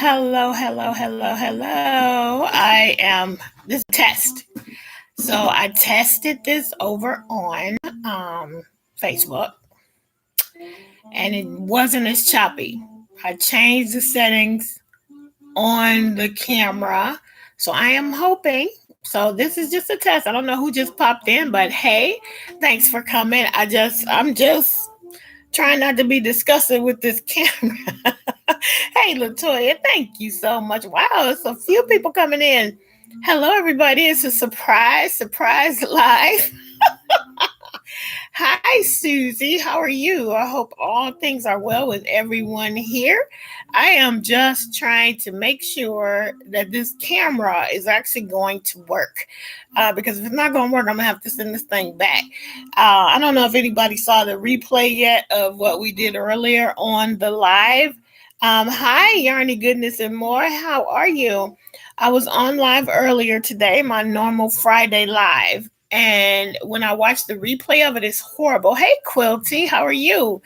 Hello, hello, hello, hello. This is a test. So I tested this over on Facebook and it wasn't as choppy. I changed the settings on the camera. So I am hoping. So this is just a test. I don't know who just popped in, but hey, thanks for coming. I'm just trying not to be disgusted with this camera. Hey, Latoya, thank you so much. Wow, it's a few people coming in. Hello, everybody. It's a surprise live. Hi, Susie. How are you? I hope all things are well with everyone here. I am just trying to make sure that this camera is actually going to work. Because if it's not going to work, I'm going to have to send this thing back. I don't know if anybody saw the replay yet of what we did earlier on the live. Hi, Yarny Goodness and More. How are you? I was on live earlier today, my normal Friday live. And when I watched the replay of it, it's horrible. Hey, Quilty, how are you?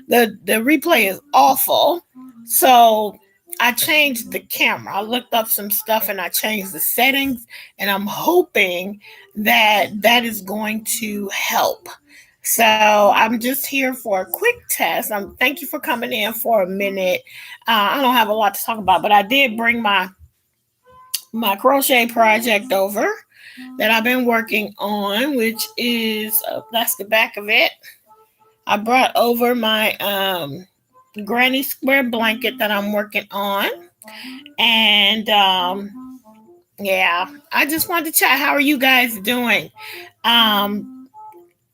The replay is awful. So I changed the camera. I looked up some stuff and I changed the settings. And I'm hoping that is going to help. So I'm just here for a quick test. Thank you for coming in for a minute. I don't have a lot to talk about, but I did bring my crochet project over that I've been working on, which is that's the back of it. I brought over my granny square blanket that I'm working on, and yeah, I just wanted to chat. How are you guys doing?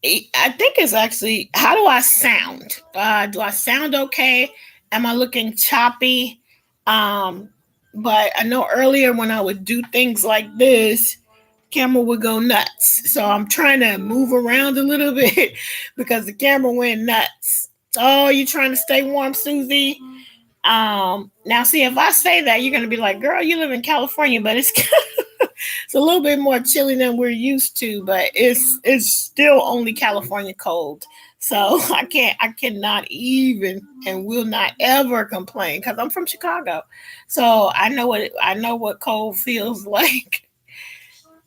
I think it's actually, how do I sound? Do I sound okay? Am I looking choppy? But I know earlier when I would do things like this, camera would go nuts. So I'm trying to move around a little bit because the went nuts. Oh, you trying to stay warm, Susie? Now see, if I say that, you're going to be like, girl, you live in California, but it's it's a little bit more chilly than we're used to, but it's still only California cold. So I cannot even and will not ever complain because I'm from Chicago. So I know what cold feels like.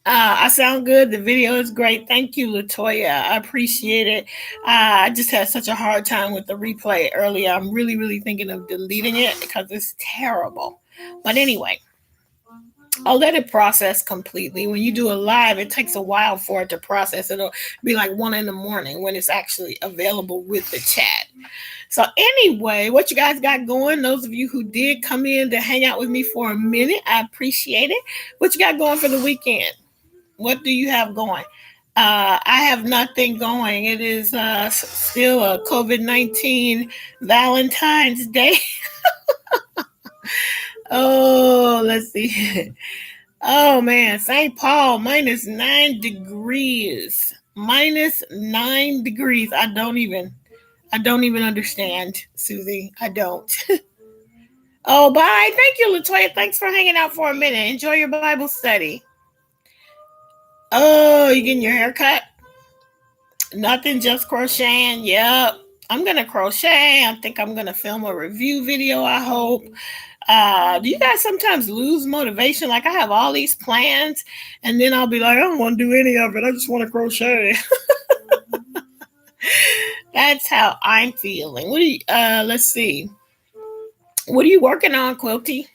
I sound good. The video is great. Thank you, Latoya. I appreciate it. I just had such a hard time with the replay earlier. I'm really, really thinking of deleting it because it's terrible. But anyway, I'll let it process completely. When you do a live, it takes a while for it to process. It'll be like 1 a.m. when it's actually available with the chat. So anyway, what you guys got going? Those of you who did come in to hang out with me for a minute, I appreciate it. What you got going for the weekend? What do you have going? I have nothing going. It is still a COVID-19 Valentine's Day. Oh, let's see. Oh man, St. Paul, -9 degrees. -9 degrees. I don't even understand, Susie. I don't. Oh, bye. Thank you, Latoya. Thanks for hanging out for a minute. Enjoy your Bible study. Oh, you getting your hair cut? Nothing, just crocheting. Yep. I'm going to crochet. I think I'm going to film a review video, I hope. Do you guys sometimes lose motivation? Like I have all these plans and then I'll be like, I don't want to do any of it. I just want to crochet. That's how I'm feeling. Let's see. What are you working on, Quilty?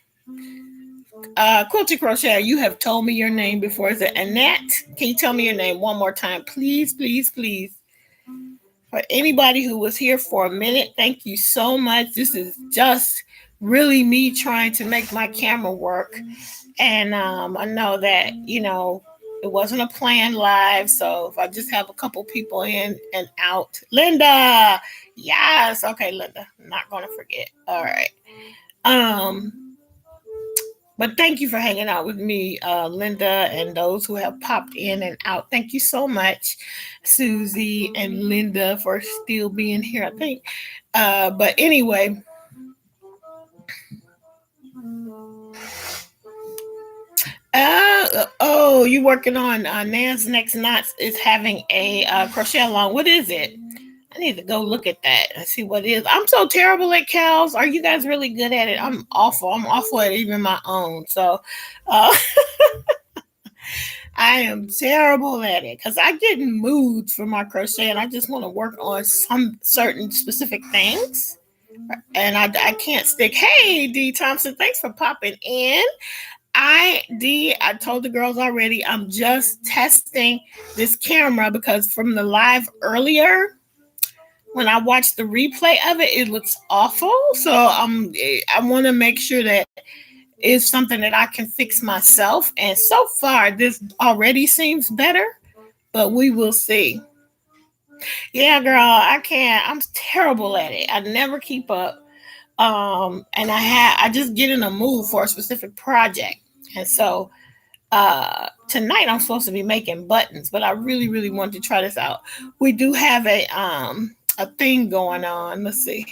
Quilty Crochet, you have told me your name before. Is it Annette? Can you tell me your name one more time? Please, please, please. For anybody who was here for a minute, thank you so much. This is just really me trying to make my camera work. And I know that, it wasn't a planned live. So if I just have a couple people in and out. Linda! Yes! Okay, Linda. I'm not going to forget. All right. But thank you for hanging out with me, Linda, and those who have popped in and out. Thank you so much, Susie and Linda, for still being here, I think. But anyway. You working on Nan's Next Knots is having a crochet along. What is it? I need to go look at that and see what it is. I'm so terrible at cows. Are you guys really good at it? I'm awful. I'm awful at even my own. So uh, I am terrible at it because I get in moods for my crochet and I just want to work on some certain specific things. And I can't stick. Hey, D Thompson, thanks for popping in. I told the girls already, I'm just testing this camera because from the live earlier, when I watched the replay of it, it looks awful. So I want to make sure that it's something that I can fix myself. And so far, this already seems better, but we will see. Yeah, girl, I can't. I'm terrible at it. I never keep up. And I just get in a mood for a specific project. And so tonight I'm supposed to be making buttons, but I really, really want to try this out. We do have a thing going on. Let's see.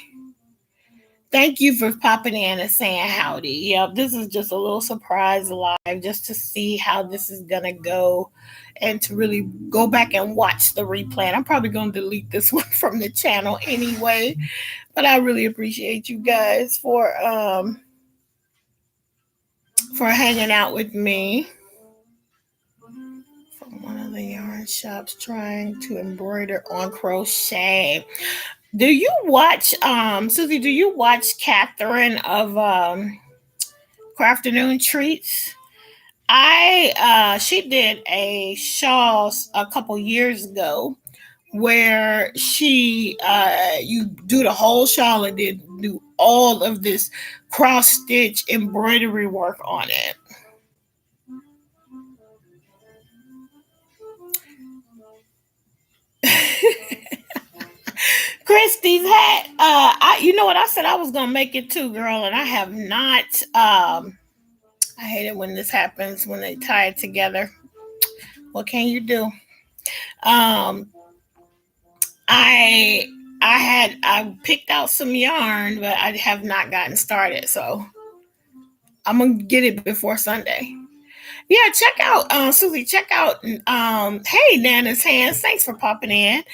Thank you for popping in and saying howdy. Yep, this is just a little surprise live just to see how this is gonna go and to really go back and watch the replay. And I'm probably gonna delete this one from the channel anyway. But I really appreciate you guys for hanging out with me. From one of the yarn shops trying to embroider on crochet. Do you watch, Susie, do you watch Catherine of Crafty Nomad Treats? She did a shawl a couple years ago where you do the whole shawl and then do all of this cross stitch embroidery work on it. Christy's hat. You know what? I said I was gonna make it too, girl, and I have not. I hate it when this happens when they tie it together. What can you do? I picked out some yarn, but I have not gotten started, so I'm gonna get it before Sunday. Yeah, check out Susie. Check out hey, Nana's Hands. Thanks for popping in.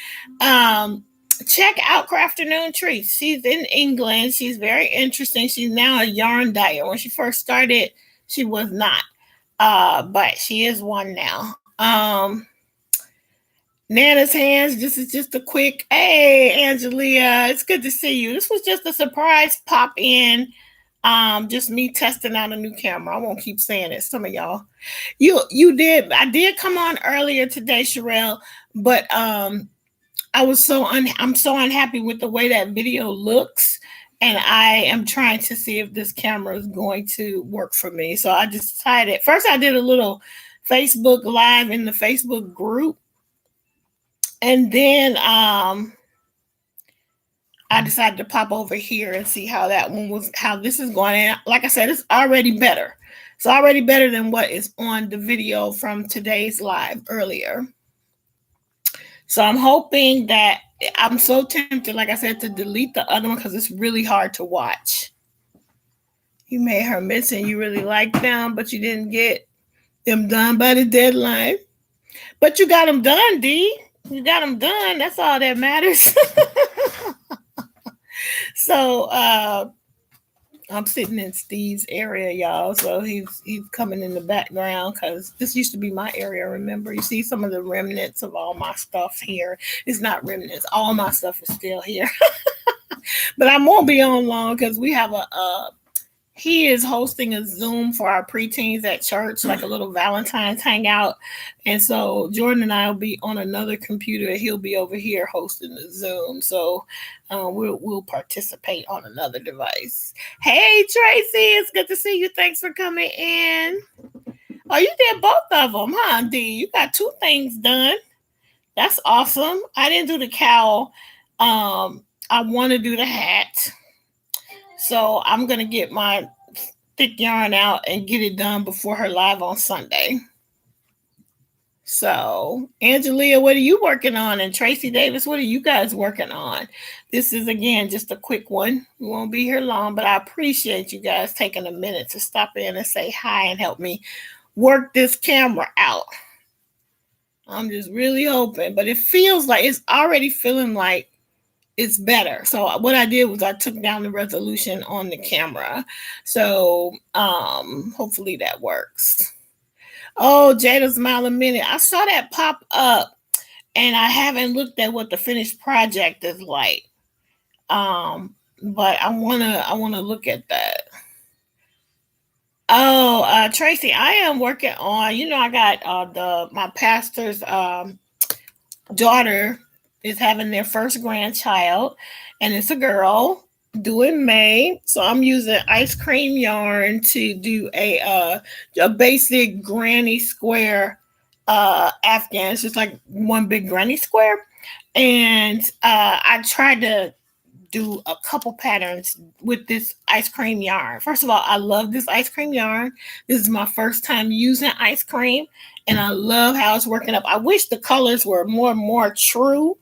Check out Crafty Nomad Treats. She's in England. She's very interesting. She's now a yarn dyer. When she first started, she was not, but she is one now. Nana's Hands. This is just a quick. Hey, Angelia, it's good to see you. This was just a surprise pop in. Just me testing out a new camera. I won't keep saying it. Some of y'all, you did. I did come on earlier today, Sherelle, but I'm so unhappy with the way that video looks, and I am trying to see if this camera is going to work for me. So I decided first I did a little Facebook Live in the Facebook group, and then I decided to pop over here and see how this is going. And like I said, it's already better. It's already better than what is on the video from today's live earlier. So I'm hoping that I'm so tempted, like I said, to delete the other one because it's really hard to watch. You made her miss and you really liked them, but you didn't get them done by the deadline. But you got them done, D. You got them done. That's all that matters. So I'm sitting in Steve's area, y'all. So he's coming in the background because this used to be my area. Remember, you see some of the remnants of all my stuff here. It's not remnants. All my stuff is still here. But I won't be on long because we have he is hosting a Zoom for our preteens at church, like a little Valentine's hangout. And so Jordan and I will be on another computer. He'll be over here hosting the Zoom. So we'll participate on another device. Hey, Tracy, it's good to see you. Thanks for coming in. Oh, you did both of them, huh, D? You got 2 things done. That's awesome. I didn't do the cowl. I want to do the hat. So I'm going to get my thick yarn out and get it done before her live on Sunday. So, Angelia, what are you working on? And Tracy Davis, what are you guys working on? This is, again, just a quick one. We won't be here long, but I appreciate you guys taking a minute to stop in and say hi and help me work this camera out. I'm just really hoping, but it feels like it's already feeling like it's better. So what I did was I took down the resolution on the camera. So hopefully that works. Oh, Jada's Mile a Minute. I saw that pop up and I haven't looked at what the finished project is like. But I wanna look at that. Oh, Tracy, I am working on, I got the my pastor's daughter is having their first grandchild, and it's a girl due in May. So I'm using ice cream yarn to do a basic granny square Afghan. It's just like one big granny square, and I tried to do a couple patterns with this ice cream yarn. First of all, I love this ice cream yarn. This is my first time using ice cream, and I love how it's working up. I wish the colors were more true.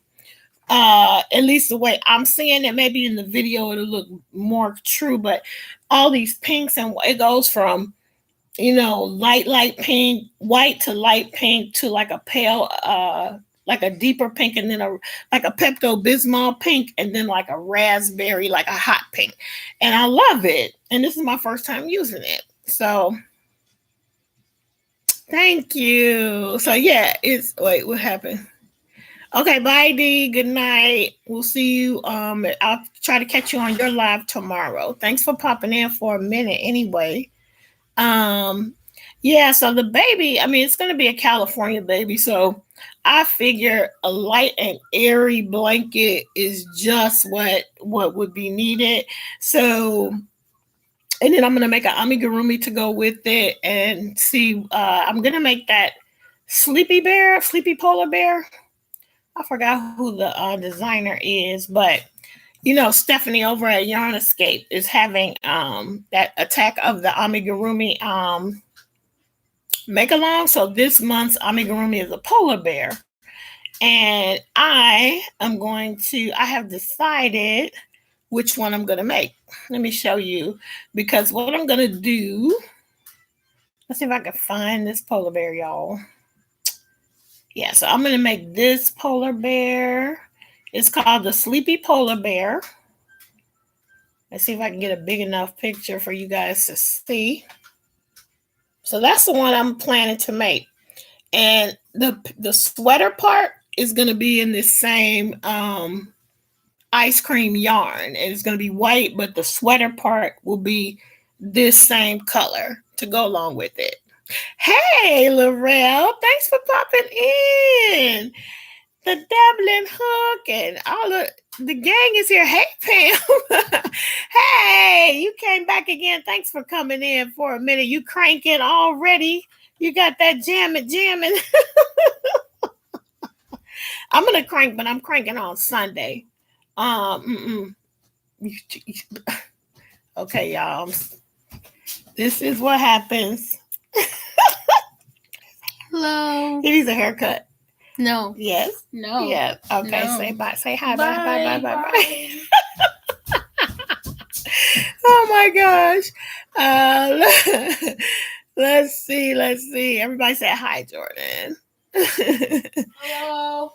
At least the way I'm seeing it. Maybe in the video it'll look more true, but all these pinks, and it goes from light pink, white to light pink to like a pale like a deeper pink, and then like a Pepto Bismol pink, and then like a raspberry, like a hot pink. And I love it. And this is my first time using it. So thank you. So yeah, wait, what happened? Okay, bye D. Good night. We'll see you. I'll try to catch you on your live tomorrow. Thanks for popping in for a minute anyway. Um yeah, so the baby, I mean, it's gonna be a California baby, so I figure a light and airy blanket is just what would be needed. So, and then I'm gonna make an amigurumi to go with it, and see. I'm gonna make that sleepy polar bear. I forgot who the designer is, but Stephanie over at Yarn Escape is having that Attack of the Amigurumi make along. So this month's amigurumi is a polar bear. And I have decided which one I'm going to make. Let me show you, because what I'm going to do, let's see if I can find this polar bear, y'all. Yeah, so I'm going to make this polar bear. It's called the Sleepy Polar Bear. Let's see if I can get a big enough picture for you guys to see. So that's the one I'm planning to make. And the sweater part is going to be in this same ice cream yarn. And it's going to be white, but the sweater part will be this same color to go along with it. Hey, Laurel, thanks for popping in. The Dublin Hook and all of the gang is here. Hey, Pam. Hey, you came back again. Thanks for coming in for a minute. You cranking already? You got that jamming. I'm gonna crank, but I'm cranking on Sunday. Okay, y'all. This is what happens. Hello. He needs a haircut. No. Yes. No. Yeah. Okay. No. Say bye. Say hi. Bye. Oh my gosh. Let's see. Everybody say hi, Jordan. Hello.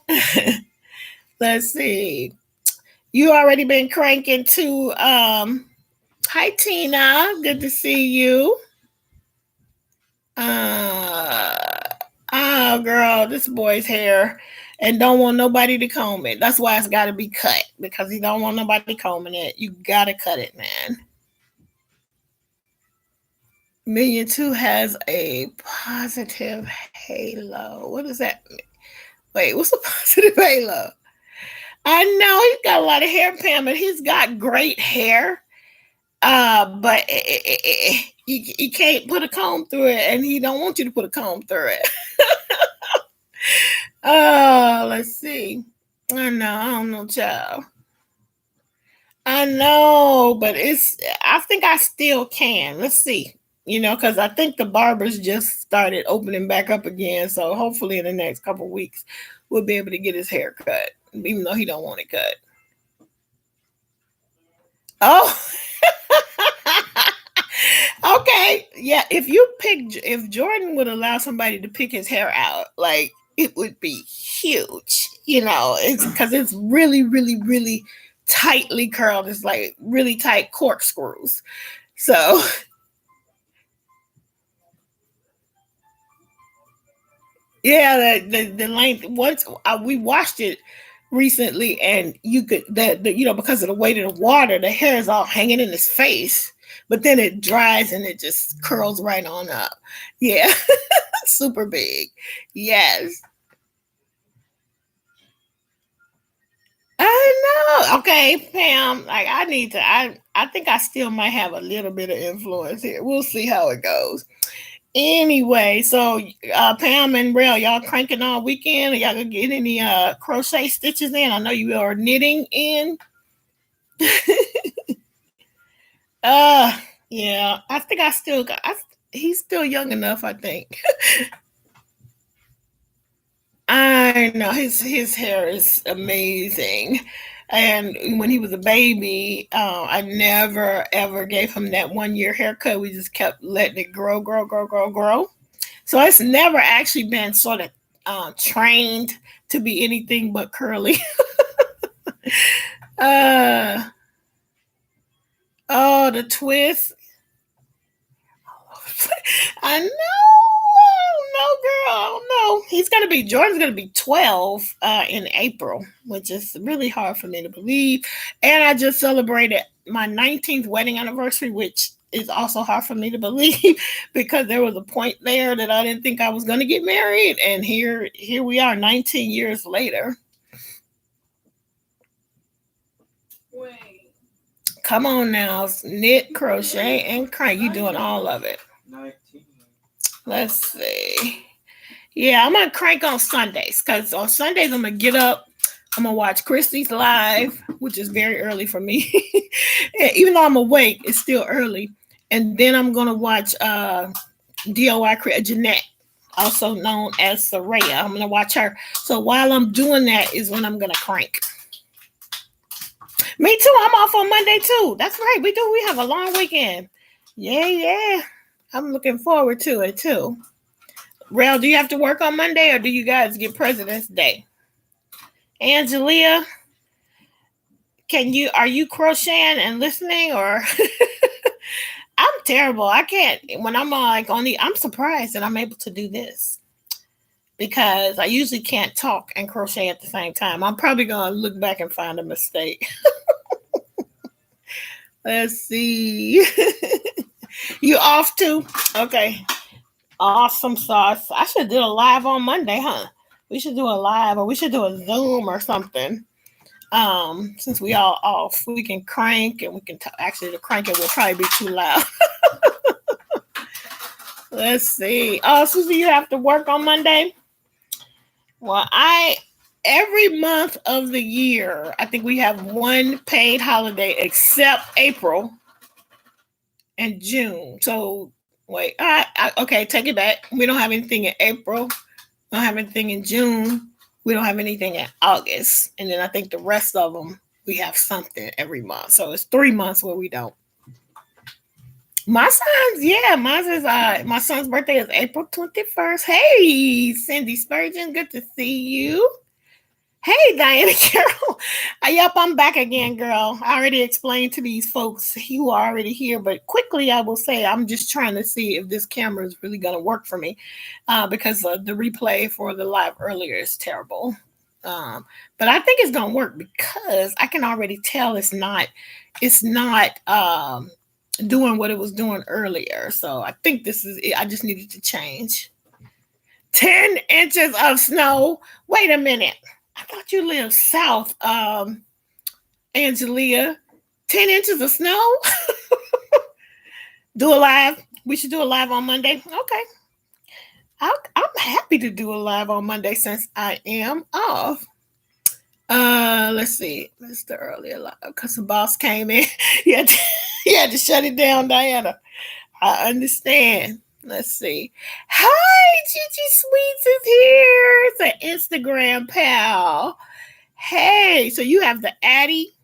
Let's see. You already been cranking too. Hi, Tina. Good to see you. Oh, girl, this boy's hair, and don't want nobody to comb it. That's why it's got to be cut, because he don't want nobody combing it. You gotta cut it, man. $1,000,002 has a positive halo. What does that mean? Wait, what's a positive halo? I know he's got a lot of hair, Pam, and he's got great hair. But he can't put a comb through it, and he don't want you to put a comb through it. Let's see. I don't know, child. I know, but I think I still can. Let's see. Because I think the barbers just started opening back up again. So hopefully in the next couple of weeks, we'll be able to get his hair cut, even though he don't want it cut. Oh. Okay. Yeah. If Jordan would allow somebody to pick his hair out, like, it would be huge. It's because it's really, really, really tightly curled. It's like really tight corkscrews. So yeah, the length. Once we washed it recently, and you could because of the weight of the water, the hair is all hanging in his face. But then it dries and it just curls right on up. Yeah, super big. Yes. I know. Okay, Pam. Like I need to. I think I still might have a little bit of influence here. We'll see how it goes. Anyway, so Pam and Rail, y'all cranking all weekend? Are y'all gonna get any crochet stitches in? I know you are knitting in. uh yeah, I think I still got. He's still young enough, I think. I know his hair is amazing. And when he was a baby, I never ever gave him that 1 year haircut. We just kept letting it grow, grow, grow, grow, grow. So it's never actually been sort of trained to be anything but curly. uh, oh, the twist. I know. No, girl. I don't know. Jordan's gonna be 12 in April, which is really hard for me to believe. And I just celebrated my 19th wedding anniversary, which is also hard for me to believe because there was a point there that I didn't think I was gonna get married, and here we are 19 years later. Wait. Come on now, knit, crochet, and crank. You doing all of it. 19. Let's see. Yeah, I'm gonna crank on Sundays because on Sundays I'm gonna get up. I'm gonna watch Christy's live, which is very early for me. Even though I'm awake, it's still early. And then I'm gonna watch DIY Jeanette, also known as Soraya. I'm gonna watch her. So while I'm doing that is when I'm gonna crank. Me too. I'm off on Monday too. That's right. We do. We have a long weekend. Yeah. I'm looking forward to it too. Rel, do you have to work on Monday or do you guys get President's Day? Angelia, are you crocheting and listening or I'm terrible. I can't when I'm like I'm surprised that I'm able to do this because I usually can't talk and crochet at the same time. I'm probably gonna look back and find a mistake. Let's see. You off too? Okay. Awesome sauce. I should do a live on Monday, huh? We should do a live, or we should do a Zoom or something. Since we all off, we can crank and we can actually the cranking will probably be too loud. Let's see. Oh, Susie, you have to work on Monday. Well, every month of the year, I think we have one paid holiday except April and June. So wait, okay, take it back. We don't have anything in April. We don't have anything in June. We don't have anything in August. And then I think the rest of them, we have something every month. So it's 3 months where we don't. My son's birthday is April 21st. Hey, Cindy Spurgeon, good to see you. Hey, Diana Carroll. Yep, I'm back again, girl. I already explained to these folks who are already here, but quickly I will say I'm just trying to see if this camera is really going to work for me because the replay for the live earlier is terrible. But I think it's going to work because I can already tell it's not doing what it was doing earlier. So I think this is it. I just needed to change. 10 inches of snow. Wait a minute. I thought you lived south, Angelia. 10 inches of snow? Do a live. We should do a live on Monday. Okay. I'm happy to do a live on Monday since I am off. Let's see. Mr. Earlier live because the boss came in. You had to shut it down, Diana. I understand. Let's see. Hi, Gigi Sweets is here. It's an Instagram pal. Hey, so you have the Addy,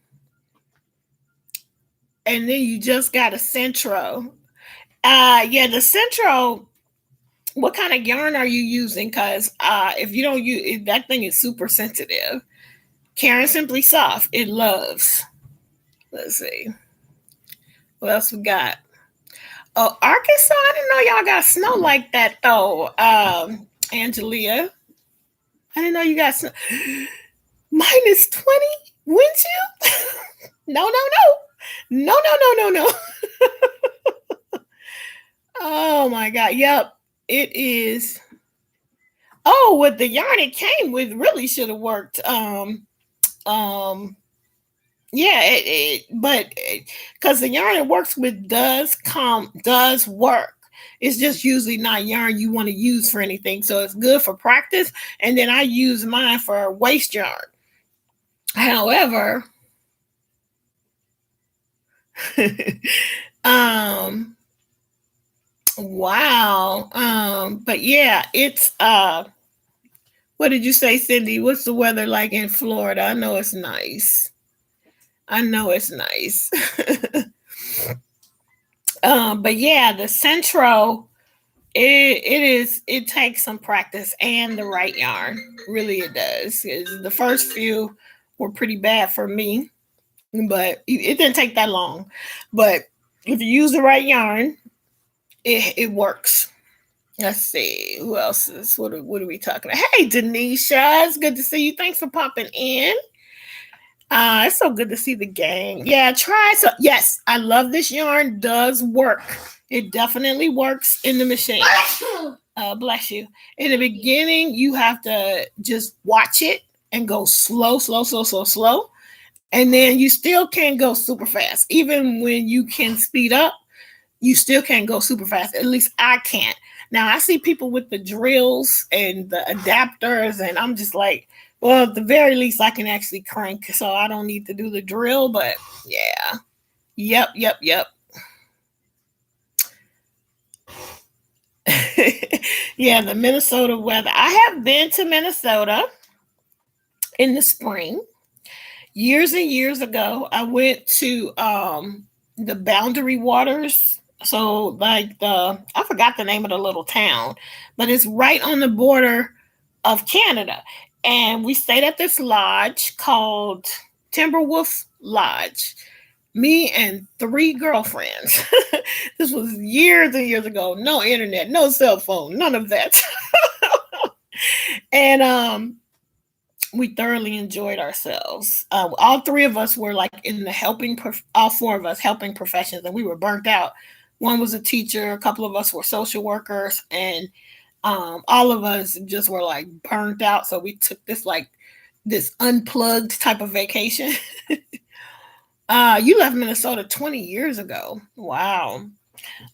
and then you just got a Centro. Yeah, the Centro. What kind of yarn are you using? Because if you don't use that thing is super sensitive. Karen Simply Soft, it loves. Let's see. What else we got? Oh, Arkansas. I didn't know y'all got snow like that though. Angelia. I didn't know you got snow. -20 wind chill? No, no, no. No, no, no, no, no. Oh my God. Yep. It is. Oh, with the yarn it came with really should have worked. Um, yeah, but because the yarn it works with does work. It's just usually not yarn you want to use for anything. So it's good for practice. And then I use mine for waste yarn. However, wow. But yeah, it's what did you say, Cindy? What's the weather like in Florida? I know it's nice. I know it's nice. But yeah, the Centro, it takes some practice and the right yarn. Really it does. The first few were pretty bad for me, but it didn't take that long. But if you use the right yarn, it works. Let's see who else is. What are we talking about? Hey, Denisha, it's good to see you. Thanks for popping in. It's so good to see the gang. Yeah, try so. Yes, I love this yarn. Does work. It definitely works in the machine. Bless you. In the beginning, you have to just watch it and go slow, slow, slow, slow, slow. And then you still can't go super fast. Even when you can speed up, you still can't go super fast. At least I can't. Now, I see people with the drills and the adapters, and I'm just like, well, at the very least, I can actually crank, so I don't need to do the drill, but yeah. Yep. Yeah, the Minnesota weather. I have been to Minnesota in the spring. Years and years ago, I went to the Boundary Waters. So, like I forgot the name of the little town, but it's right on the border of Canada. And we stayed at this lodge called Timberwolf Lodge. Me and 3 girlfriends. This was years and years ago. No internet, no cell phone, none of that. And we thoroughly enjoyed ourselves. All 3 of us were like in the all 4 of us helping professions, and we were burnt out. One was a teacher, a couple of us were social workers, and all of us just were like burnt out. So we took this unplugged type of vacation. You left Minnesota 20 years ago. Wow.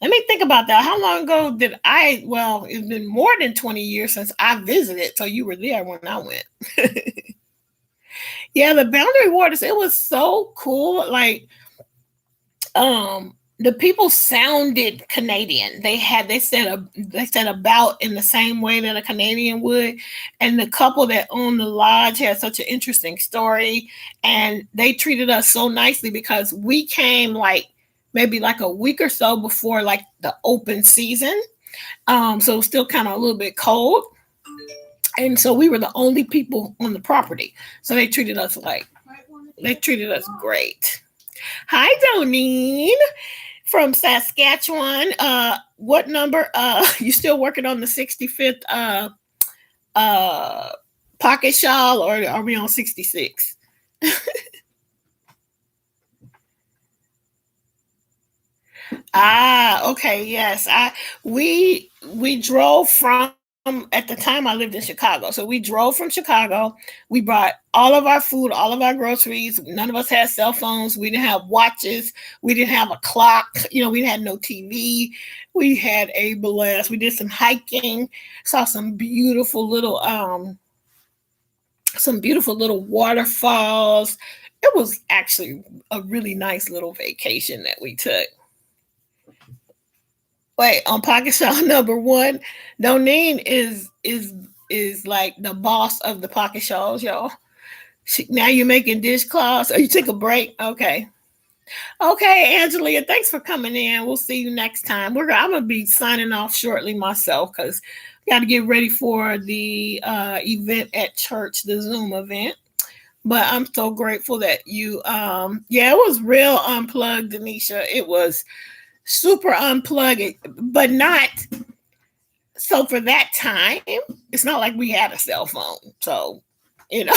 Let me think about that. How long ago did I? Well, it's been more than 20 years since I visited. So you were there when I went. Yeah, the Boundary Waters, it was so cool. Like, the people sounded Canadian. They said about in the same way that a Canadian would. And the couple that owned the lodge had such an interesting story. And they treated us so nicely because we came like maybe like a week or so before like the open season. So it was still kind of a little bit cold. And so we were the only people on the property. So they treated us great. Hi, Doneen from Saskatchewan. What number? You still working on the 65th pocket shawl, or are we on 66? Okay, yes. We drove from, at the time I lived in Chicago. So we drove from Chicago. We brought all of our food, all of our groceries. None of us had cell phones. We didn't have watches. We didn't have a clock. We had no TV. We had a blast. We did some hiking, saw some beautiful little waterfalls. It was actually a really nice little vacation that we took. Wait, on pocket shawl number 1, Doneen is like the boss of the pocket shawls, y'all. Now you're making dishcloths. Or you took a break? Okay, Angelia, thanks for coming in. We'll see you next time. I'm gonna be signing off shortly myself because I got to get ready for the event at church, the Zoom event. But I'm so grateful that you yeah, it was real unplugged, Denisha. It was super unplugged, but not so for that time, it's not like we had a cell phone. So, you know,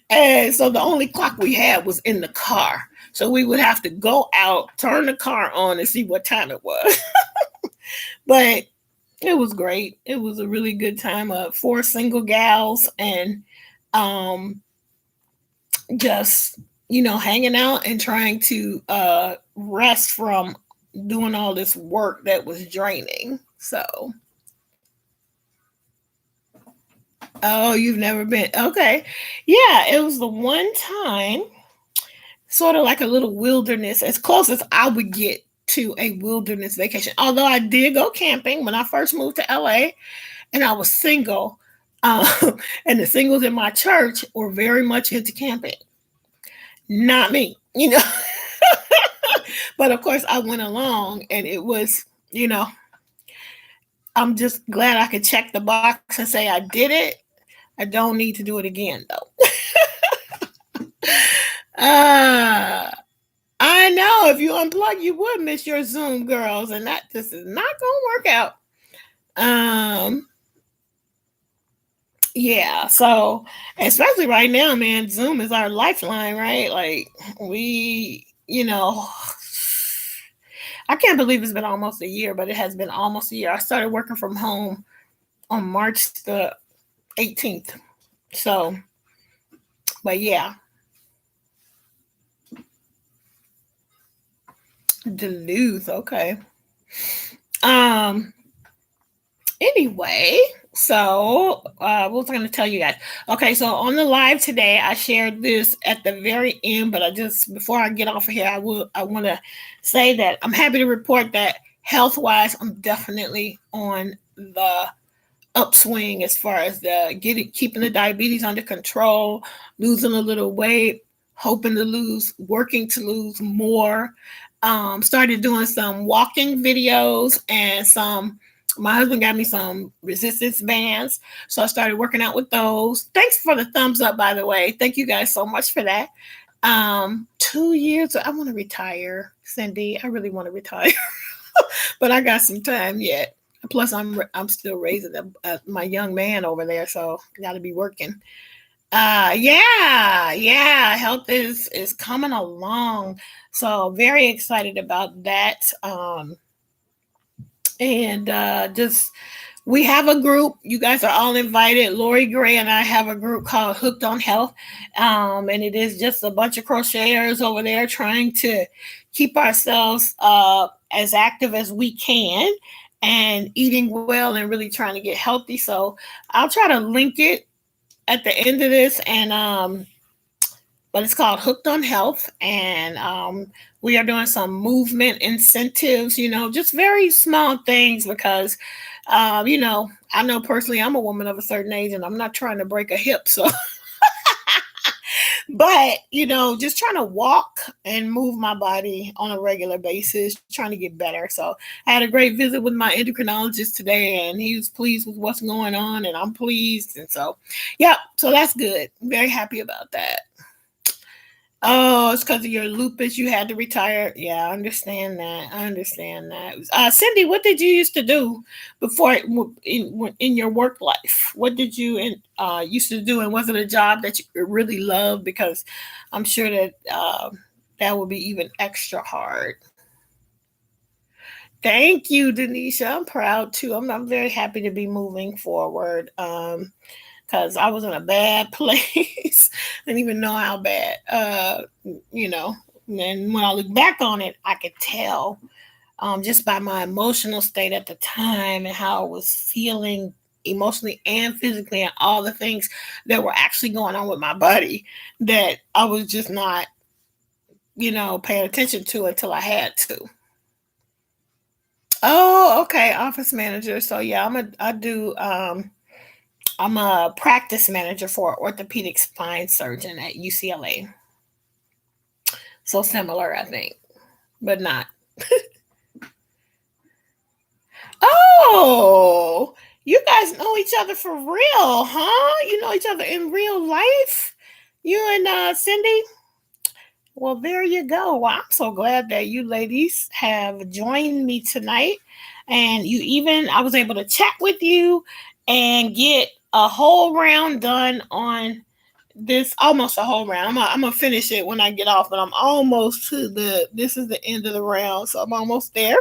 and so the only clock we had was in the car. So we would have to go out, turn the car on, and see what time it was. But it was great. It was a really good time. Four single gals and um, just hanging out and trying to rest from doing all this work that was draining. So, oh, you've never been? Okay, yeah, it was the one time, sort of like a little wilderness, as close as I would get to a wilderness vacation. Although I did go camping when I first moved to LA, and I was single. And the singles in my church were very much into camping. Not me, But of course, I went along, and it was, I'm just glad I could check the box and say I did it. I don't need to do it again, though. uh, I know if you unplug, you would miss your Zoom, girls, and that just is not going to work out. Yeah, so especially right now, man, Zoom is our lifeline, right? Like I can't believe it's been almost a year, but it has been almost a year. I started working from home on March the 18th. So, but yeah. Duluth, okay. Anyway, so what was I going to tell you guys? Okay, so on the live today, I shared this at the very end, but before I get off of here, I want to say that I'm happy to report that health wise, I'm definitely on the upswing as far as keeping the diabetes under control, losing a little weight, working to lose more. Started doing some walking videos and my husband got me some resistance bands. So I started working out with those. Thanks for the thumbs up, by the way. Thank you guys so much for that. 2 years. I want to retire, Cindy. I really want to retire, but I got some time yet. Plus, I'm still raising my young man over there, so got to be working. Yeah. Health is coming along, so very excited about that. And just we have a group. You guys are all invited. Lori Gray and I have a group called Hooked on Health, and it is just a bunch of crocheters over there trying to keep ourselves as active as we can and eating well and really trying to get healthy. So I'll try to link it at the end of this, and but it's called Hooked on Health, and we are doing some movement incentives, just very small things because, I know personally I'm a woman of a certain age and I'm not trying to break a hip, so. But, just trying to walk and move my body on a regular basis, trying to get better. So I had a great visit with my endocrinologist today, and he was pleased with what's going on, and I'm pleased. And so, yeah, so that's good. I'm very happy about that. Oh, it's because of your lupus. You had to retire. Yeah, I understand that. Cindy, what did you used to do before in your work life? What did you used to do, and was it a job that you really loved? Because I'm sure that that would be even extra hard. Thank you, Denisha. I'm proud too. I'm very happy to be moving forward. Because I was in a bad place. I didn't even know how bad, And when I look back on it, I could tell just by my emotional state at the time and how I was feeling emotionally and physically and all the things that were actually going on with my body that I was just not, paying attention to until I had to. Oh, okay. Office manager. So yeah, I'm a practice manager for orthopedic spine surgeon at UCLA. So similar, I think, but not. Oh, you guys know each other for real, huh? You know each other in real life? You and Cindy? Well, there you go. Well, I'm so glad that you ladies have joined me tonight. And I was able to chat with you and get a whole round done on this, almost a whole round. I'm gonna finish it when I get off, but I'm almost this is the end of the round. So I'm almost there.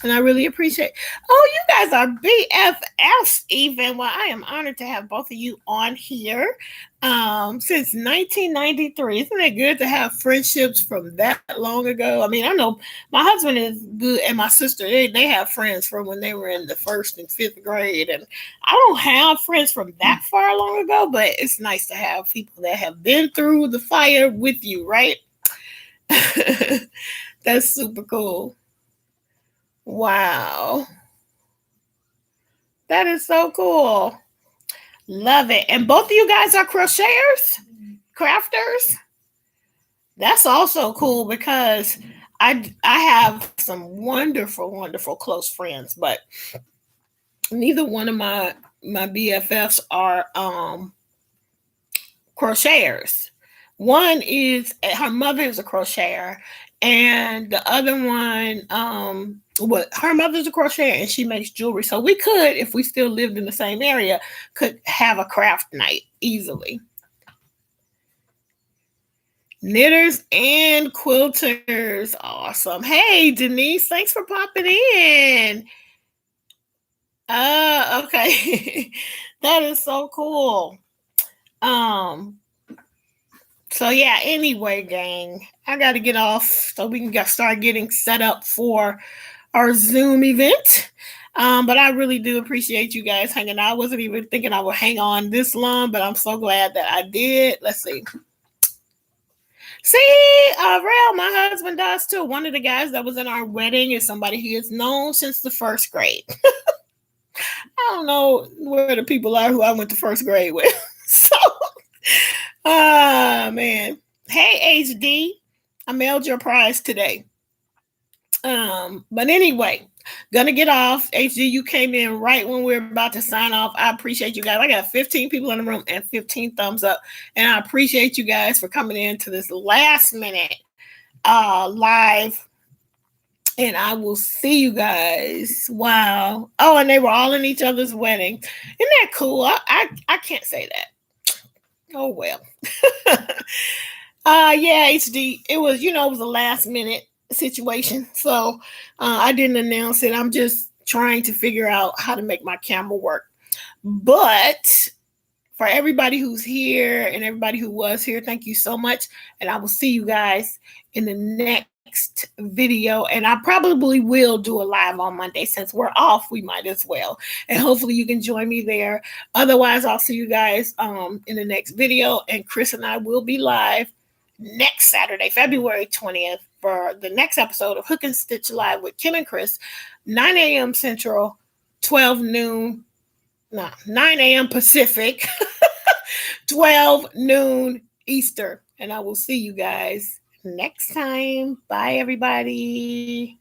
And I really appreciate. Oh, you guys are BFFs even. Well, I am honored to have both of you on here. Since 1993, isn't it good to have friendships from that long ago? I mean, I know my husband is good, and my sister they have friends from when they were in the first and fifth grade, and I don't have friends from that far long ago. But it's nice to have people that have been through the fire with you, right? That's super cool. Wow. That is so cool. Love it. And both of you guys are crocheters, crafters. That's also cool because I have some wonderful, wonderful close friends, but neither one of my BFFs are crocheters. One is her mother is a crocheter, and the other one, her mother's a crocheter and she makes jewelry. So we could, if we still lived in the same area, could have a craft night easily. Knitters and quilters. Awesome. Hey, Denise, thanks for popping in. Okay. That is so cool. So yeah, anyway, gang, I got to get off so we can start getting set up for our Zoom event. But I really do appreciate you guys hanging out. I wasn't even thinking I would hang on this long, but I'm so glad that I did. Let's see. See, Rail, my husband does too. One of the guys that was in our wedding is somebody he has known since the first grade. I don't know where the people are who I went to first grade with. So, man. Hey, HD, I mailed your prize today. But anyway, gonna get off. HD, you came in right when we are about to sign off. I appreciate you guys. I got 15 people in the room and 15 thumbs up. And I appreciate you guys for coming in to this last minute live. And I will see you guys. Wow. Oh, and they were all in each other's wedding. Isn't that cool? I can't say that. Oh well. Yeah, HD. It was, it was a last minute situation. So I didn't announce it. I'm just trying to figure out how to make my camera work. But for everybody who's here and everybody who was here, thank you so much. And I will see you guys in the next video. And I probably will do a live on Monday. Since we're off, we might as well. And hopefully you can join me there. Otherwise, I'll see you guys in the next video. And Chris and I will be live next Saturday, February 20th, for the next episode of Hook and Stitch Live with Kim and Chris, 9 a.m. Central, 9 a.m. Pacific, 12 noon Eastern. And I will see you guys next time. Bye, everybody.